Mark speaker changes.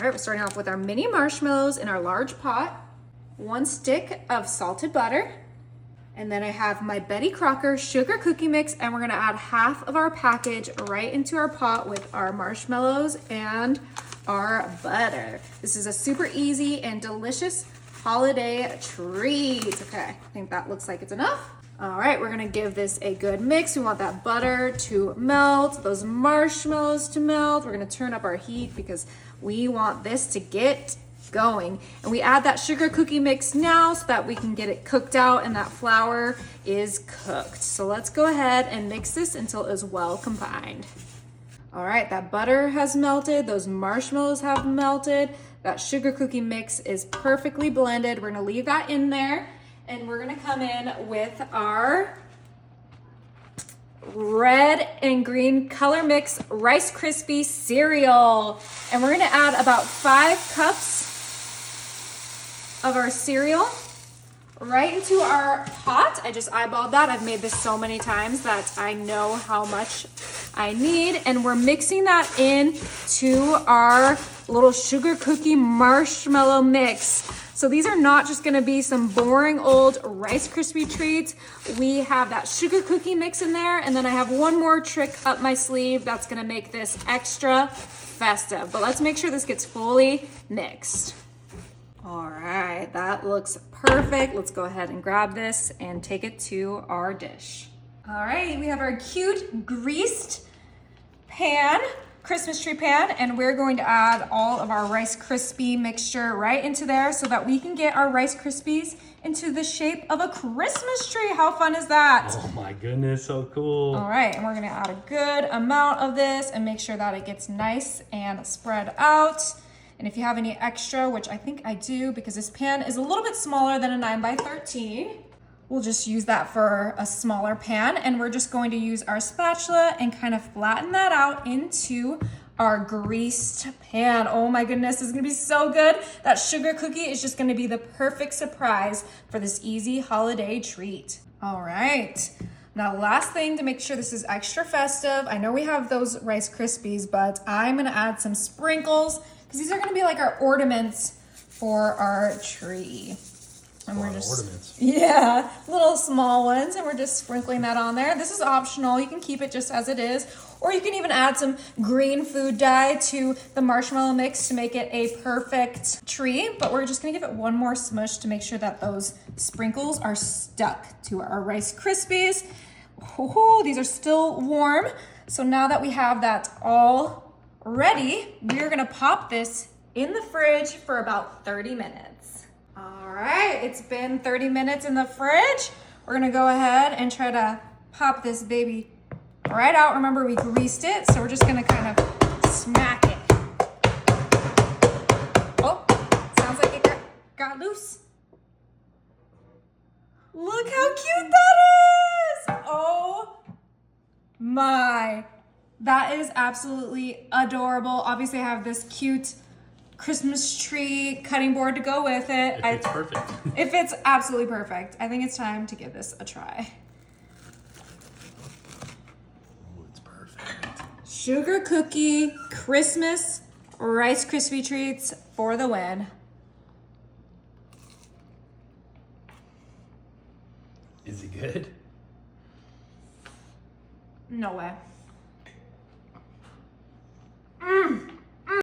Speaker 1: right, we're starting off with our mini marshmallows in our large pot, 1 stick of salted butter, and then I have my Betty Crocker sugar cookie mix, and we're gonna add half of our package right into our pot with our marshmallows and our butter. This is a super easy and delicious holiday treat. Okay, I think that looks like it's enough. All right, we're gonna give this a good mix. We want that butter to melt, those marshmallows to melt. We're gonna turn up our heat because we want this to get going. And we add that sugar cookie mix now so that we can get it cooked out and that flour is cooked. So let's go ahead and mix this until it is well combined. All right, that butter has melted, those marshmallows have melted, that sugar cookie mix is perfectly blended. We're gonna leave that in there, and we're gonna come in with our red and green color mix Rice Krispie cereal. And we're gonna add about 5 cups of our cereal right into our pot. I just eyeballed that. I've made this so many times that I know how much I need. And we're mixing that in to our little sugar cookie marshmallow mix. So these are not just gonna be some boring old Rice Krispie treats. We have that sugar cookie mix in there, and then I have one more trick up my sleeve that's gonna make this extra festive. But let's make sure this gets fully mixed. All right, that looks perfect. Let's go ahead and grab this and take it to our dish. All right, we have our cute greased pan, Christmas tree pan, and we're going to add all of our Rice Krispie mixture right into there so that we can get our Rice Krispies into the shape of a Christmas tree. How fun is that?
Speaker 2: Oh my goodness, so cool.
Speaker 1: All right, and we're gonna add a good amount of this and make sure that it gets nice and spread out. And if you have any extra, which I think I do because this pan is a little bit smaller than a 9x13, we'll just use that for a smaller pan. And we're just going to use our spatula and kind of flatten that out into our greased pan. Oh my goodness, this is gonna be so good. That sugar cookie is just gonna be the perfect surprise for this easy holiday treat. All right. Now, last thing to make sure this is extra festive, I know we have those Rice Krispies, but I'm gonna add some sprinkles because these are gonna be like our ornaments for our tree. And we're just,
Speaker 2: ornaments.
Speaker 1: Yeah, little small ones, and we're just sprinkling that on there. This is optional, you can keep it just as it is, or you can even add some green food dye to the marshmallow mix to make it a perfect tree, but we're just gonna give it one more smush to make sure that those sprinkles are stuck to our Rice Krispies. Oh, these are still warm. So now that we have that all ready, we're gonna pop this in the fridge for about 30 minutes. All right, it's been 30 minutes in the fridge. We're gonna go ahead and try to pop this baby right out. Remember, we greased it, so we're just gonna kind of smack it. Oh, sounds like it got loose. Look how cute that is! Oh my, that is absolutely adorable. Obviously, I have this cute Christmas tree cutting board to go with it.
Speaker 2: It's perfect.
Speaker 1: It fits absolutely perfect. I think it's time to give this a try.
Speaker 2: Oh, it's perfect.
Speaker 1: Sugar cookie, Christmas, Rice Krispie treats for the win.
Speaker 2: Is it good?
Speaker 1: No way.